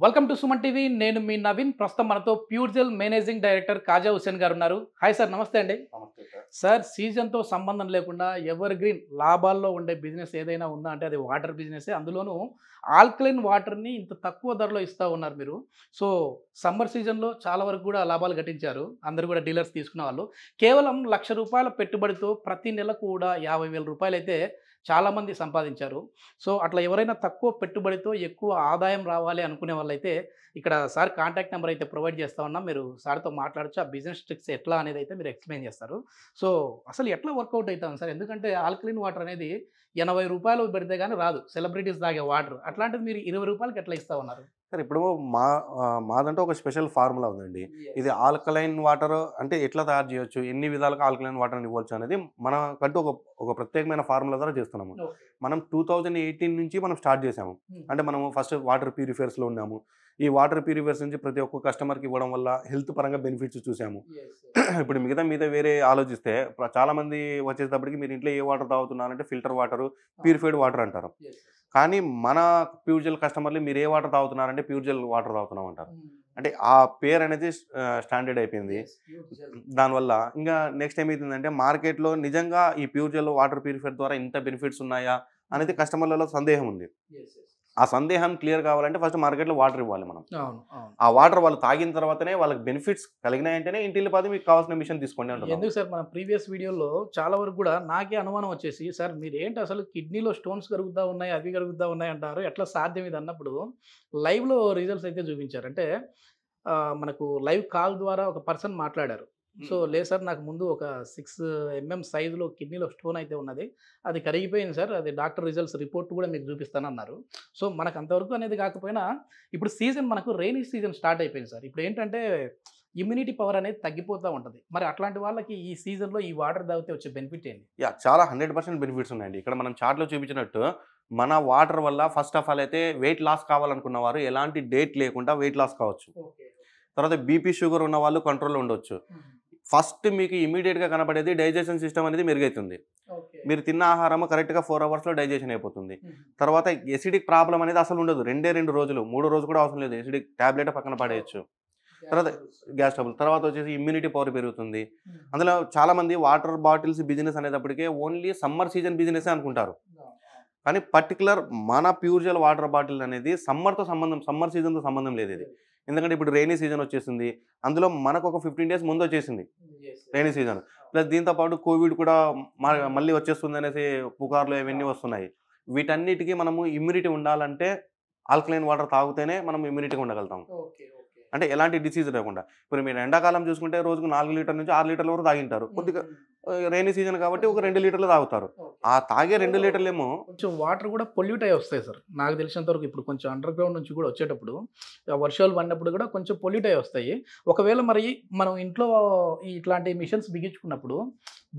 Welcome to Suman TV. నేను మీ నవీన్. ప్రస్తుతం మనతో ప్యూర్జెల్ మేనేజింగ్ డైరెక్టర్ కాజా హుసేన్ గారు ఉన్నారు. హాయ్ సార్, నమస్తే అండి. నమస్తే సార్. సార్, సీజన్తో సంబంధం లేకుండా ఎవర్ గ్రీన్ లాభాల్లో ఉండే బిజినెస్ ఏదైనా ఉందా అంటే అది వాటర్ బిజినెసే. అందులోనూ ఆల్కలైన్ వాటర్ని ఇంత తక్కువ ధరలో ఇస్తూ ఉన్నారు మీరు. సో సమ్మర్ సీజన్లో చాలా వరకు కూడా లాభాలు గట్టించారు అందరు కూడా, డీలర్స్ తీసుకున్న వాళ్ళు. కేవలం ₹1,00,000 పెట్టుబడితో ప్రతి నెల కూడా ₹50,000 అయితే చాలామంది సంపాదించారు. సో అట్లా ఎవరైనా తక్కువ పెట్టుబడితో ఎక్కువ ఆదాయం రావాలి అనుకునే వాళ్ళైతే ఇక్కడ సార్ కాంటాక్ట్ నెంబర్ అయితే ప్రొవైడ్ చేస్తా ఉన్నాం. మీరు సార్తో మాట్లాడచ్చు. ఆ బిజినెస్ ట్రిక్స్ ఎట్లా అనేది అయితే మీరు ఎక్స్ప్లెయిన్ చేస్తారు. సో అసలు ఎట్లా వర్కౌట్ అవుతాం సార్? ఎందుకంటే ఆల్కలైన్ వాటర్ అనేది ₹80 పెడితే కానీ రాదు. సెలబ్రిటీస్ తాగే వాటర్, అట్లాంటిది మీరు ₹20 ఎట్లా ఇస్తా ఉన్నారు? సార్ ఇప్పుడు మాదంటే ఒక స్పెషల్ ఫార్ములా ఉందండి. ఇది ఆల్కలైన్ వాటర్ అంటే ఎట్లా తయారు చేయొచ్చు, ఎన్ని విధాలుగా ఆల్కలైన్ వాటర్ని ఇవ్వచ్చు అనేది మనకంటూ ఒక ప్రత్యేకమైన ఫార్ములా ద్వారా చేస్తున్నాము. మనం 2018 నుంచి మనం స్టార్ట్ చేసాము. అంటే మనము ఫస్ట్ వాటర్ ప్యూరిఫైయర్స్లో ఉన్నాము. ఈ వాటర్ ప్యూరిఫైయర్స్ నుంచి ప్రతి ఒక్క కస్టమర్కి ఇవ్వడం వల్ల హెల్త్ పరంగా బెనిఫిట్స్ చూసాము. ఇప్పుడు మిగతా వేరే ఆలోచిస్తే చాలామంది వచ్చేటప్పటికి మీరు ఇంట్లో ఏ వాటర్ తాగుతున్నారంటే ఫిల్టర్ వాటర్, ప్యూరిఫైడ్ వాటర్ అంటారు. కానీ మన ప్యూర్జెల్ కస్టమర్లు మీరు ఏ వాటర్ తాగుతున్నారంటే ప్యూర్జెల్ వాటర్ తాగుతున్నాం అంటారు. అంటే ఆ పేరు అనేది స్టాండర్డ్ అయిపోయింది. దానివల్ల ఇంకా నెక్స్ట్ ఏమవుతుందంటే మార్కెట్లో నిజంగా ఈ ప్యూర్జెల్ వాటర్ ప్యూరిఫైయర్ ద్వారా ఇంత బెనిఫిట్స్ ఉన్నాయా అనేది కస్టమర్లలో సందేహం ఉంది. ఆ సందేహం క్లియర్ కావాలంటే ఫస్ట్ మార్కెట్లో వాటర్ ఇవ్వాలి మనం. ఆ వాటర్ వాళ్ళు తాగిన తర్వాతనే వాళ్ళకి బెనిఫిట్స్ కలిగినాయంటేనే ఇంటిల్లి పది మీకు కావాల్సిన మిషన్ తీసుకోండి అంటారు. ఎందుకు సార్, మన ప్రీవియస్ వీడియోలో చాలా వరకు కూడా నాకే అనుమానం వచ్చేసి, సార్ మీరు ఏంటి అసలు కిడ్నీలో స్టోన్స్ కరుగుతూ ఉన్నాయి, అవి కరుగుతూ ఉన్నాయి అంటారు, ఎట్లా సాధ్యం ఇది అన్నప్పుడు లైవ్లో రిజల్ట్స్ అయితే చూపించారు. అంటే మనకు లైవ్ కాల్ ద్వారా ఒక పర్సన్ మాట్లాడారు. సో లేదు సార్, నాకు ముందు ఒక 6mm సైజులో కిడ్నీలో స్టోన్ అయితే ఉన్నది, అది కరిగిపోయింది సార్, అది డాక్టర్ రిజల్ట్స్ రిపోర్ట్ కూడా మీకు చూపిస్తానన్నారు. సో మనకు అంతవరకు అనేది కాకపోయినా ఇప్పుడు సీజన్ మనకు రెయినీ సీజన్ స్టార్ట్ అయిపోయింది సార్. ఇప్పుడు ఏంటంటే ఇమ్యూనిటీ పవర్ అనేది తగ్గిపోతూ ఉంటుంది. మరి అట్లాంటి వాళ్ళకి ఈ సీజన్లో ఈ వాటర్ తాగితే వచ్చే బెనిఫిట్ ఏంటి? చాలా 100% బెనిఫిట్స్ ఉన్నాయండి. ఇక్కడ మనం చార్ట్లో చూపించినట్టు మన వాటర్ వల్ల ఫస్ట్ ఆఫ్ ఆల్ అయితే వెయిట్ లాస్ కావాలనుకున్న వారు ఎలాంటి డేట్ లేకుండా వెయిట్ లాస్ కావచ్చు. తర్వాత బీపీ షుగర్ ఉన్న వాళ్ళు కంట్రోల్లో ఉండొచ్చు. ఫస్ట్ మీకు ఇమీడియట్గా కనపడేది డైజెషన్ సిస్టమ్ అనేది మెరుగవుతుంది. మీరు తిన్న ఆహారం కరెక్ట్గా 4 అవర్స్లో డైజెషన్ అయిపోతుంది. తర్వాత ఎసిడిక్ ప్రాబ్లం అనేది అసలు ఉండదు. 2 రోజులు 3 రోజులు కూడా అవసరం లేదు. ఎసిడిక్ ట్యాబ్లెట్ పక్కన పడేయచ్చు. తర్వాత గ్యాస్ ట్రబుల్, తర్వాత వచ్చేసి ఇమ్యూనిటీ పవర్ పెరుగుతుంది. అందులో చాలామంది వాటర్ బాటిల్స్ బిజినెస్ అనేటప్పటికే ఓన్లీ సమ్మర్ సీజన్ బిజినెస్ అనుకుంటారు. కానీ పర్టికులర్ మన ప్యూర్జెల్ వాటర్ బాటిల్ అనేది సమ్మర్ సీజన్తో సంబంధం లేదు ఇది. ఎందుకంటే ఇప్పుడు రెయినీ సీజన్ వచ్చేసింది. అందులో మనకు ఒక 15 days ముందు వచ్చేసింది రెయినీ సీజన్. ప్లస్ దీంతోపాటు కోవిడ్ కూడా మళ్ళీ వచ్చేస్తుంది అనేసి పుకార్లు ఇవన్నీ వస్తున్నాయి. వీటన్నిటికీ మనము ఇమ్యూనిటీ ఉండాలంటే ఆల్కలైన్ వాటర్ తాగితేనే మనం ఇమ్యూనిటీగా ఉండగలుగుతాం. అంటే ఎలాంటి డిసీజ్ లేకుండా. ఇప్పుడు మీరు ఎండాకాలం చూసుకుంటే రోజుకు 4 లీటర్ల నుంచి 6 లీటర్ల వరకు తాగింటారు. కొద్దిగా రెయినీ సీజన్ కాబట్టి ఒక 2 లీటర్లు తాగుతారు. ఆ తాగే 2 లీటర్లేమో కొంచెం వాటర్ కూడా పొల్యూట్ అయ్యి వస్తాయి సార్. నాకు తెలిసినంత వరకు ఇప్పుడు కొంచెం అండర్ గ్రౌండ్ నుంచి కూడా వచ్చేటప్పుడు వర్షాలు పడినప్పుడు కూడా కొంచెం పొల్యూట్ అయ్యి వస్తాయి. ఒకవేళ మరి మనం ఇంట్లో ఇట్లాంటి మిషన్స్ బిగించుకున్నప్పుడు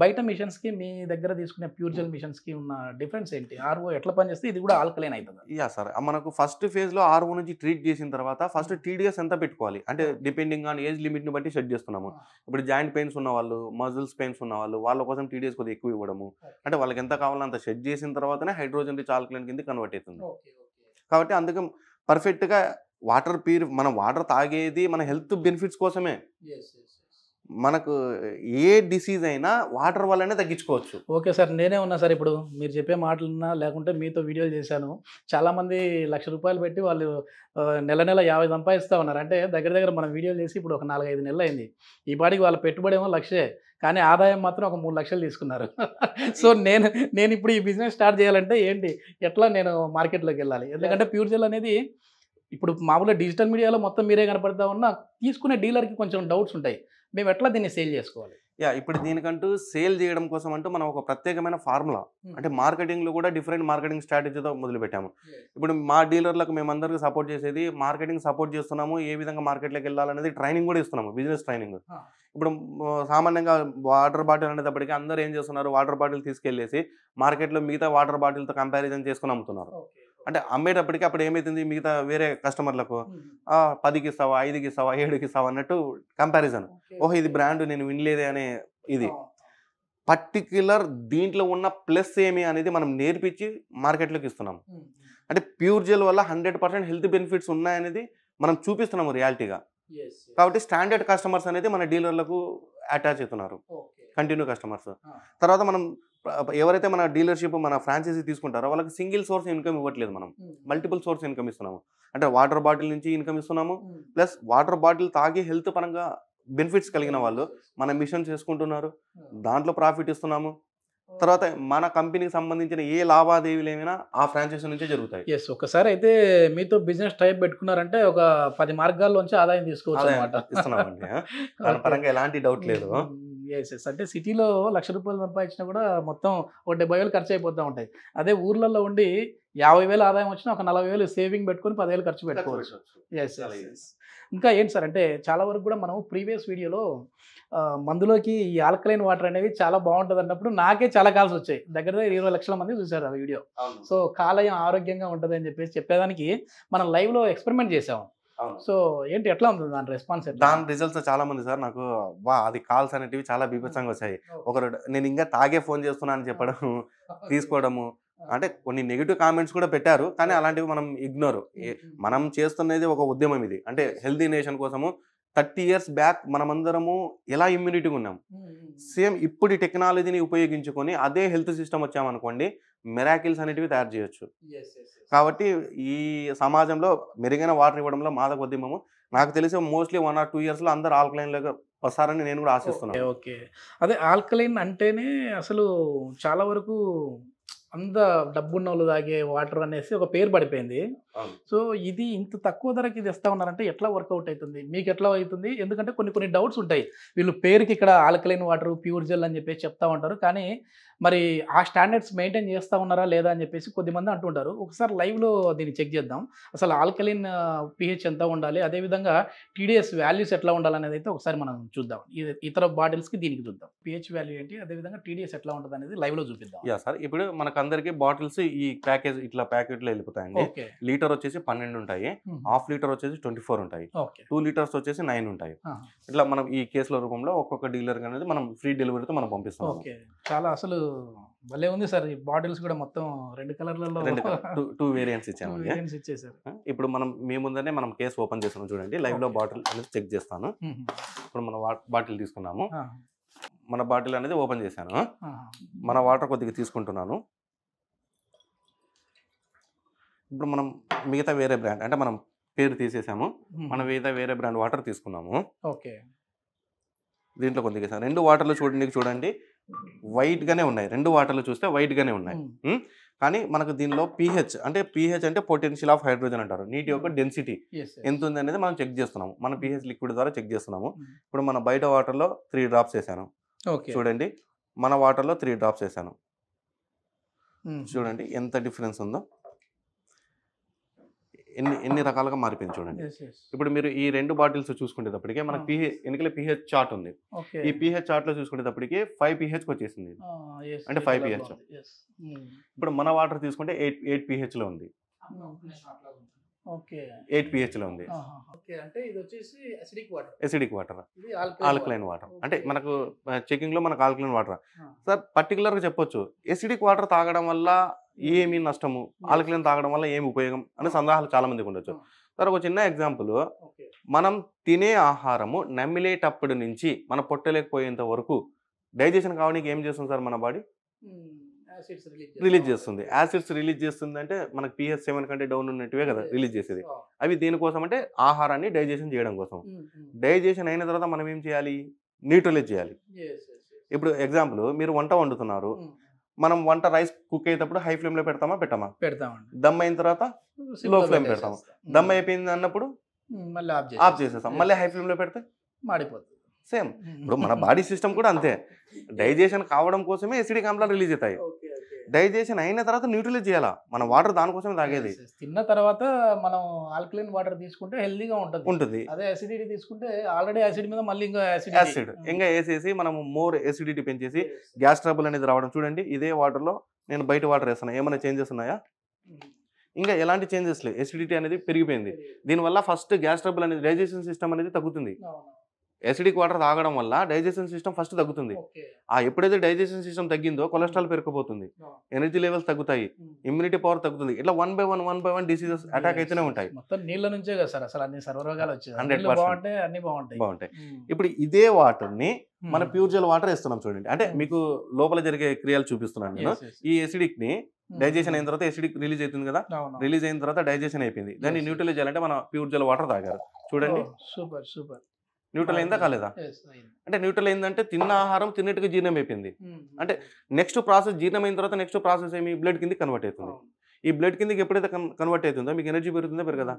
బయట మిషన్స్కి మీ దగ్గర తీసుకునే ప్యూర్జెల్ మిషన్స్కి ఉన్న డిఫరెన్స్ ఏంటి? ఆర్ఓ ఎట్లా పనిచేస్తే ఇది కూడా ఆల్కలైన్ అవుతుంది? సార్, మనకు ఫస్ట్ ఫేజ్లో ఆర్ఓ నుంచి ట్రీట్ చేసిన తర్వాత ఫస్ట్ టీడీఎస్ ఎంత పెట్టుకోవాలి అంటే డిపెండింగ్ ఆన్ ఏజ్ లిమిట్ని బట్టి సెట్ చేస్తున్నాము. ఇప్పుడు జాయింట్ పెయిన్స్ ఉన్న వాళ్ళు, మజిల్స్ పెయిన్స్ ఉన్న వాళ్ళ కోసం టీడీఎస్ కొద్దిగా ఎక్కువ ఇవ్వడము. అంటే వాళ్ళకి ఎంత కావాలో అంత సెట్ చేసిన తర్వాతనే హైడ్రోజన్ రిచ్ ఆల్కలైన్ కింద కన్వర్ట్ అవుతుంది. కాబట్టి అందుకే పర్ఫెక్ట్గా మనం వాటర్ తాగేది మన హెల్త్ బెనిఫిట్స్ కోసమే. మనకు ఏ డిసీజ్ అయినా వాటర్ వల్లనే తగ్గించుకోవచ్చు. ఓకే సార్, నేనే ఉన్నా సార్. ఇప్పుడు మీరు చెప్పే మాటలున్నా లేకుంటే మీతో వీడియోలు చేశాను. చాలామంది ₹1,00,000 పెట్టి వాళ్ళు నెల 50 సంపాదిస్తూ ఉన్నారు. అంటే దగ్గర మనం వీడియోలు చేసి ఇప్పుడు ఒక 4-5 నెలలు అయింది. ఈ పాటికి వాళ్ళ పెట్టుబడి ఏమో 1,00,000, కానీ ఆదాయం మాత్రం ఒక 3,00,000 తీసుకున్నారు. సో నేను ఇప్పుడు ఈ బిజినెస్ స్టార్ట్ చేయాలంటే ఏంటి, ఎట్లా నేను మార్కెట్లోకి వెళ్ళాలి? ఎందుకంటే ప్యూర్జెల్ అనేది ఇప్పుడు మామూలుగా డిజిటల్ మీడియాలో మొత్తం మీరే కనపడతా ఉన్నా, తీసుకునే డీలర్కి కొంచెం డౌట్స్ ఉంటాయి. మేము ఎట్లా దీన్ని సేల్ చేసుకోవాలి? ఇప్పుడు దీనికంటూ సేల్ చేయడం కోసం అంటూ మనం ఒక ప్రత్యేకమైన ఫార్ములా అంటే మార్కెటింగ్లో కూడా డిఫరెంట్ మార్కెటింగ్ స్ట్రాటజీతో మొదలుపెట్టాము. ఇప్పుడు మా డీలర్లకు మేమందరికీ సపోర్ట్ చేసేది మార్కెటింగ్ సపోర్ట్ చేస్తున్నాము. ఏ విధంగా మార్కెట్లోకి వెళ్ళాలనేది ట్రైనింగ్ కూడా ఇస్తున్నాము, బిజినెస్ ట్రైనింగ్. ఇప్పుడు సామాన్యంగా వాటర్ బాటిల్ అనేటప్పటికీ అందరూ ఏం చేస్తున్నారు, వాటర్ బాటిల్ తీసుకెళ్ళేసి మార్కెట్లో మిగతా వాటర్ బాటిల్తో కంపారిజన్ చేసుకుని అమ్ముతున్నారు. అంటే అమ్మేటప్పటికి అప్పుడు ఏమైతుంది, మిగతా వేరే కస్టమర్లకు 10కి ఇస్తావా, 5కి ఇస్తావా, 7కి ఇస్తావా అన్నట్టు కంపారిజన్. ఓహో ఇది బ్రాండ్ నేను వినలేదే అనే ఇది. పర్టిక్యులర్ దీంట్లో ఉన్న ప్లస్ ఏమి అనేది మనం నేర్పించి మార్కెట్లోకి ఇస్తున్నాం. అంటే ప్యూర్జెల్ వల్ల 100% హెల్త్ బెనిఫిట్స్ ఉన్నాయనేది మనం చూపిస్తున్నాము రియాలిటీగా. కాబట్టి స్టాండర్డ్ కస్టమర్స్ అనేది మన డీలర్లకు అటాచ్ అవుతున్నారు, కంటిన్యూ కస్టమర్స్. తర్వాత మనం ఎవరైతే మన డీలర్షిప్ మన ఫ్రాంచైజీ తీసుకుంటారో వాళ్ళకి సింగిల్ సోర్స్ ఇన్కమ్ ఇవ్వట్లేదు, మనం మల్టిపుల్ సోర్స్ ఇన్కమ్ ఇస్తున్నాము. అంటే వాటర్ బాటిల్ నుంచి ఇన్కమ్ ఇస్తున్నాము, ప్లస్ వాటర్ బాటిల్ తాగి హెల్త్ పరంగా బెనిఫిట్స్ కలిగిన వాళ్ళు మన మిషన్ చేసుకుంటున్నారు, దాంట్లో ప్రాఫిట్ ఇస్తున్నాము. తర్వాత మన కంపెనీకి సంబంధించిన ఏ లావాదేవీలు ఏమైనా ఆ ఫ్రాంచైజీ నుంచే జరుగుతాయి. ఎస్, ఒకసారి అయితే మీతో బిజినెస్ టైప్ పెట్టుకున్నారంటే ఒక 10 మార్గాల్లోంచి ఆదాయం తీసుకోవచ్చు అన్నమాట. ఇస్తున్నామండి, దాని పరంగా ఎలాంటి డౌట్ లేదు. ఎస్ ఎస్, అంటే సిటీలో ₹1,00,000 సంపాదించినా కూడా మొత్తం ఒక 70,000 ఖర్చు అయిపోతూ ఉంటాయి. అదే ఊర్లలో ఉండి 50,000 ఆదాయం వచ్చినా ఒక 40,000 సేవింగ్ పెట్టుకొని 10,000 ఖర్చు పెట్టుకోవచ్చు. Yes yes. ఇంకా ఏంటి సార్ అంటే చాలా వరకు కూడా మనం ప్రీవియస్ వీడియోలో మందులోకి ఈ ఆల్కలైన్ వాటర్ అనేవి చాలా బాగుంటుంది అన్నప్పుడు నాకే చాలా కాల్స్ వచ్చాయి. దగ్గర 20 లక్షల మంది చూసారు ఆ వీడియో. సో కాలేయం ఆరోగ్యంగా ఉంటుంది అని చెప్పేదానికి మనం లైవ్లో ఎక్స్పెరిమెంట్ చేసాము. సో ఏంటి, ఎట్లా ఉంటుంది దాని రెస్పాన్స్? దాని రిజల్ట్స్ చాలా మంది సార్ నాకు అది కాల్స్ అనేటివి చాలా బీభత్సంగా వచ్చాయి. ఒకరు నేను ఇంకా తాగే ఫోన్ చేస్తున్నా అని చెప్పడం, తీసుకోవడము, అంటే కొన్ని నెగిటివ్ కామెంట్స్ కూడా పెట్టారు. కానీ అలాంటివి మనం ఇగ్నోర్. మనం చేస్తున్నది ఒక ఉద్యమం ఇది, అంటే హెల్తీ నేషన్ కోసము. 30 years బ్యాక్ మనమందరము ఎలా ఇమ్యూనిటీగా ఉన్నాం, సేమ్ ఇప్పుడు టెక్నాలజీని ఉపయోగించుకొని అదే హెల్త్ సిస్టమ్ వచ్చామనుకోండి, మిరాకిల్స్ అనేటివి తయారు చేయొచ్చు. కాబట్టి ఈ సమాజంలో మెరుగైన వాటర్ ఇవ్వడంలో మాదక ఉద్యమము నాకు తెలిసి మోస్ట్లీ 1 or 2 years అందరూ ఆల్కలైన్లోకి వస్తారని నేను కూడా ఆశిస్తున్నాను. ఓకే, అదే ఆల్కలైన్ అంటేనే అసలు చాలా వరకు అంత డబ్బున్న వాళ్ళు తాగే వాటర్ అనేసి ఒక పేరు పడిపోయింది. సో ఇది ఇంత తక్కువ ధరకి ఇది ఇస్తా ఉన్నారంటే ఎట్లా వర్కౌట్ అవుతుంది, మీకు ఎట్లా అవుతుంది? ఎందుకంటే కొన్ని డౌట్స్ ఉంటాయి. వీళ్ళు పేరుకి ఇక్కడ ఆల్కలైన్ వాటర్, ప్యూర్ జెల్ అని చెప్పేసి చెప్తా ఉంటారు, కానీ మరి ఆ స్టాండర్డ్స్ మెయింటైన్ చేస్తూ ఉన్నారా లేదా అని చెప్పేసి కొద్దిమంది అంటుంటారు. ఒకసారి లైవ్లో దీన్ని చెక్ చేద్దాం. అసలు ఆల్కలైన్ pH ఎంత ఉండాలి, అదేవిధంగా TDS వాల్యూస్ ఎట్లా ఉండాలనేది అయితే ఒకసారి మనం చూద్దాం. ఇతర బాటిల్స్కి దీనికి చూద్దాం. pH వాల్యూ ఏంటి, అదేవిధంగా TDS ఎట్లా ఉంటుంది అనేది లైవ్లో చూపిద్దాం. యా సార్, ఇప్పుడు మనకందరికి బాటిల్స్ ఈ ప్యాకేజ్ ఇట్లా ప్యాకెట్లో వెళ్ళిపోతాయండి. లీటర్ వచ్చేసి 12 ఉంటాయి, హాఫ్ లీటర్ వచ్చేసి 24 ఉంటాయి, 2 liters వచ్చేసి 9 ఉంటాయి. ఇట్లా మనం ఈ కేసుల రూపంలో ఒక్కొక్క డీలర్ అనేది మనం ఫ్రీ డెలివరీతో మనం పంపిస్తాం. చాలా అసలు భలే ఉంది సార్. ఈ బాటిల్స్ కూడా మొత్తం 2 కలర్లలో 2 వేరియంట్స్ ఇచ్చేసారు. ఇప్పుడు మనం మీ ముందరనే మనం కేసు ఓపెన్ చేస్తున్నాం చూడండి, లైవ్ లో బాటిల్ అనేది చెక్ చేస్తాను. ఇప్పుడు మన బాటిల్ తీసుకున్నాము, మన బాటిల్ అనేది ఓపెన్ చేశాను, మన వాటర్ కొద్దిగా తీసుకుంటున్నాను. ఇప్పుడు మనం మిగతా వేరే బ్రాండ్, అంటే మనం పేరు తీసేసాము, మనం వేరే బ్రాండ్ వాటర్ తీసుకున్నాము. ఓకే, దీంట్లో కొద్దిగా సార్ 2 వాటర్లు చూడండి వైట్ గానే ఉన్నాయి. 2 వాటర్లు చూస్తే వైట్ గానే ఉన్నాయి. కానీ మనకు దీనిలో pH అంటే పొటెన్షియల్ ఆఫ్ హైడ్రోజన్ అంటారు, నీటి యొక్క డెన్సిటీ ఎంత ఉంది అనేది మనం చెక్ చేస్తున్నాము. మన pH లిక్విడ్ ద్వారా చెక్ చేస్తున్నాము. ఇప్పుడు మన బయట వాటర్లో 3 drops వేసాను, చూడండి. మన వాటర్లో 3 drops వేసాను, చూడండి ఎంత డిఫరెన్స్ ఉందో, ఎన్ని రకాలుగా మారిపోయింది చూడండి. ఇప్పుడు మీరు ఈ 2 బాటిల్స్ చూసుకునేటప్పటికే మనకి వెనకలే pH చార్ట్ ఉంది. ఈ pH చార్ట్ లో చూసుకునేటప్పటికి 5 pH వచ్చేసింది, అంటే 5 pH. ఇప్పుడు మన వాటర్ తీసుకుంటే 8 pH లో ఉంది, 8 pH లో ఉంది. Acidic water, alkaline water. అంటే మనకు చెకింగ్ లో మనకు ఆల్కలైన్ వాటర్. సార్ పర్టికులర్ గా చెప్పొచ్చు, ఎసిడిక్ వాటర్ తాగడం వల్ల ఏమి నష్టము, ఆల్కలైన్ తాగడం వల్ల ఏమి ఉపయోగం అనే సందేహాలు చాలా మందికి ఉండొచ్చు. సార్ ఒక చిన్న ఎగ్జాంపుల్, మనం తినే ఆహారము నమిలేటప్పటి నుంచి మన పొట్టలేకపోయేంత వరకు డైజెషన్ కావడానికి ఏం చేస్తుంది సార్ మన బాడీ? రిలీజ్ చేస్తుంది. యాసిడ్స్ రిలీజ్ చేస్తుంది అంటే మనకు pH 7 కంటే డౌన్ ఉన్నట్టువే కదా రిలీజ్ చేసేది. అవి దేనికోసం అంటే ఆహారాన్ని డైజెషన్ చేయడం కోసం. డైజెషన్ అయిన తర్వాత మనం ఏం చేయాలి? న్యూట్రలైజ్ చేయాలి. ఇప్పుడు ఎగ్జాంపుల్, మీరు వంట వండుతున్నారు, మనం వంట రైస్ కుక్ అయ్యేటప్పుడు హై ఫ్లేమ్ లో పెడతామా? పెడతామండి. దమ్ అయిన తర్వాత లో ఫ్లేమ్ పెడతాము. దమ్ అయిపోయింది అన్నప్పుడు ఆఫ్ చేసేస్తాం. మళ్ళీ హై ఫ్లేమ్ లో పెడితే మాడిపోతుంది. సేమ్ ఇప్పుడు మన బాడీ సిస్టమ్ కూడా అంతే, డైజెషన్ కావడం కోసమే ఎసిడిక్ ఆమ్లాలు రిలీజ్ అవుతాయి. డైజెషన్ అయిన తర్వాత న్యూట్రలైజ్ చేయాలా, మన వాటర్ దానికోసమే తాగేది. తిన్న తర్వాత మనం ఆల్కలైన్ వాటర్ తీసుకుంటే హెల్దీగా ఉంటుంది. అదే అసిడిటీ తీసుకుంటే ఆల్రెడీ యాసిడ్ మీద మళ్ళీ యాసిడ్ ఇంకా వేసేసి మనం మోర్ ఎసిడిటీ పెంచేసి గ్యాస్ ట్రబుల్ అనేది రావడం. చూడండి, ఇదే వాటర్ లో నేను బయట వాటర్ వేస్తున్నా, ఏమైనా చేంజెస్ ఉన్నాయా? ఇంకా ఎలాంటి చేంజెస్ లేవు. ఎసిడిటీ అనేది పెరిగిపోయింది. దీనివల్ల ఫస్ట్ గ్యాస్ ట్రబుల్ అనేది, డైజెషన్ సిస్టమ్ అనేది తగ్గుతుంది. ఎసిడిక్ వాటర్ తాగడం వల్ల డైజెషన్ సిస్టమ్ ఫస్ట్ తగ్గుతుంది. ఎప్పుడైతే డైజెషన్ సిస్టమ్ తగ్గిందో కొలెస్ట్రాల్ పెరిగిపోతుంది, ఎనర్జీ లెవెల్స్ తగ్గుతాయి, ఇమ్యూనిటీ పవర్ తగ్గుతుంది. ఇట్లా 1 by 1 డిసీజెస్ అటాక్ అయితేనే ఉంటాయి. మొత్తం నీళ్ళ నుంచే కదా సార్ అసలు అన్ని సర్వరోగాలు వచ్చాయి. 100% అన్ని బాగుంటాయి. ఇప్పుడు ఇదే వాటర్ ని మన ప్యూర్ జెల్ వాటర్ ఇస్తున్నాం చూడండి. అంటే మీకు లోపల జరిగే క్రియాలు చూపిస్తున్నాను నేను. ఈ ఎసిడిక్ ని డైజెషన్ అయిన తర్వాత ఎసిడిక్ రిలీజ్ అవుతుంది కదా, రిలీజ్ అయిన తర్వాత డైజెషన్ అయిపోయింది, దాన్ని న్యూట్రలైజ్ చేయాలంటే మన ప్యూర్ జెల్ వాటర్ తాగారు చూడండి. Super super. న్యూట్రల్ అయిందా కాలేదా? అంటే న్యూట్రల్ అయిందంటే తిన్న ఆహారం తిన్నట్టుగా జీర్ణం అయిపోయింది. అంటే నెక్స్ట్ ప్రాసెస్ జీర్ణం అయిన తర్వాత నెక్స్ట్ ప్రాసెస్ ఏమి బ్లడ్ కిందకి కన్వర్ట్ అవుతుంది. ఈ బ్లడ్ కిందకి ఎప్పుడైతే కన్వర్ట్ అవుతుందో మీకు ఎనర్జీ పెరుగుతుందో పెరగదా?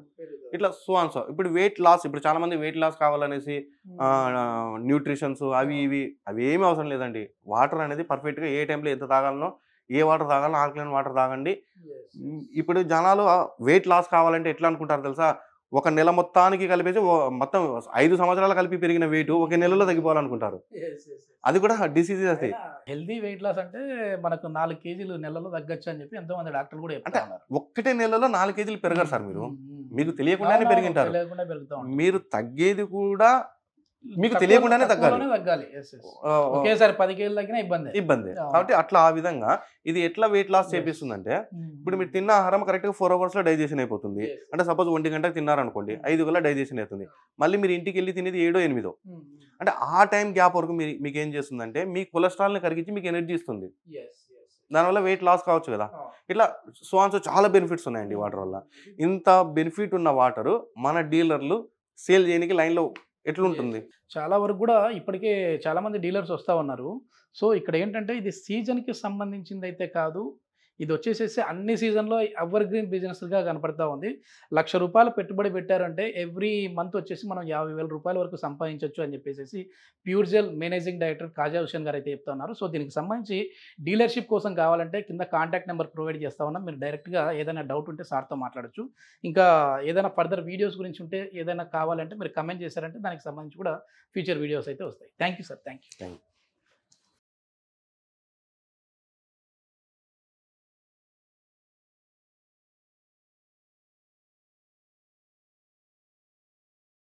ఇట్లా సో ఇప్పుడు వెయిట్ లాస్, ఇప్పుడు చాలా మంది వెయిట్ లాస్ కావాలనేసి న్యూట్రిషన్స్ అవి ఏమీ అవసరం లేదండి. వాటర్ అనేది పర్ఫెక్ట్గా ఏ టైంలో ఎంత తాగాలనో, ఏ వాటర్ తాగాలనో ఆల్కలైన్ వాటర్ తాగండి. ఇప్పుడు జనాలు వెయిట్ లాస్ కావాలంటే ఎట్లా అనుకుంటారు తెలుసా? ఒక నెల మొత్తానికి కలిపేసి మొత్తం 5 సంవత్సరాలు కలిపి పెరిగిన వెయిట్ ఒక నెలలో తగ్గిపోవాలనుకుంటారు. అది కూడా డిసీజెస్. అది హెల్దీ వెయిట్ లాస్ అంటే మనకు 4 కేజీలు నెలలో తగ్గచ్చు అని చెప్పి ఎంతో మంది డాక్టర్లు కూడా అంటే ఒక్కటే నెలలో 4 కేజీలు పెరగరు సార్. మీకు తెలియకుండానే పెరిగింటారు. మీరు తగ్గేది కూడా మీకు తెలియకుండానే తగ్గాలి. ఒకేసారి 10 కేజీలు తగ్గినా ఇబ్బంది. కాబట్టి అట్లా ఆ విధంగా ఇది ఎట్లా వెయిట్ లాస్ చేపిస్తుందంటే, ఇప్పుడు మీరు తిన్న ఆహారం కరెక్ట్గా 4 hours లో డైజెషన్ అయిపోతుంది. అంటే సపోజ్ 1 గంటకు తిన్నారనుకోండి, 5 గంటల డైజెషన్ అవుతుంది. మళ్ళీ మీరు ఇంటికి వెళ్ళి తినేది 7, 8. అంటే ఆ టైం గ్యాప్ వరకు మీకు ఏం చేస్తుందంటే మీ కొలెస్ట్రాల్ని కరిగించి మీకు ఎనర్జీ ఇస్తుంది. దానివల్ల వెయిట్ లాస్ కావచ్చు కదా. ఇట్లా సో చాలా బెనిఫిట్స్ ఉన్నాయండి వాటర్ వల్ల. ఇంత బెనిఫిట్ ఉన్న వాటరు మన డీలర్లు సేల్ చేయడానికి లైన్లో ఎట్లుంటుంది? చాలా వరకు కూడా ఇప్పటికే చాలా మంది డీలర్స్ వస్తూ ఉన్నారు. సో ఇక్కడ ఏంటంటే ఇది సీజన్కి సంబంధించింది అయితే కాదు, ఇది వచ్చేసేసి అన్ని సీజన్లో ఎవర్ గ్రీన్ బిజినెస్గా కనపడతా ఉంది. ₹1,00,000 పెట్టుబడి పెట్టారంటే ఎవ్రీ మంత్ వచ్చేసి మనం ₹50,000 వరకు సంపాదించవచ్చు అని చెప్పేసి ప్యూర్ జెల్ మేనేజింగ్ డైరెక్టర్ కాజా హుసేన్ గారు అయితే చెప్తున్నారు. సో దీనికి సంబంధించి డీలర్షిప్ కోసం కావాలంటే కింద కాంటాక్ట్ నెంబర్ ప్రొవైడ్ చేస్తా ఉన్నాం. మీరు డైరెక్ట్గా ఏదైనా డౌట్ ఉంటే సార్తో మాట్లాడచ్చు. ఇంకా ఏదైనా ఫర్దర్ వీడియోస్ గురించి ఉంటే ఏదైనా కావాలంటే మీరు కమెంట్ చేశారంటే దానికి సంబంధించి కూడా ఫ్యూచర్ వీడియోస్ అయితే వస్తాయి. Thank you sir. Thank you.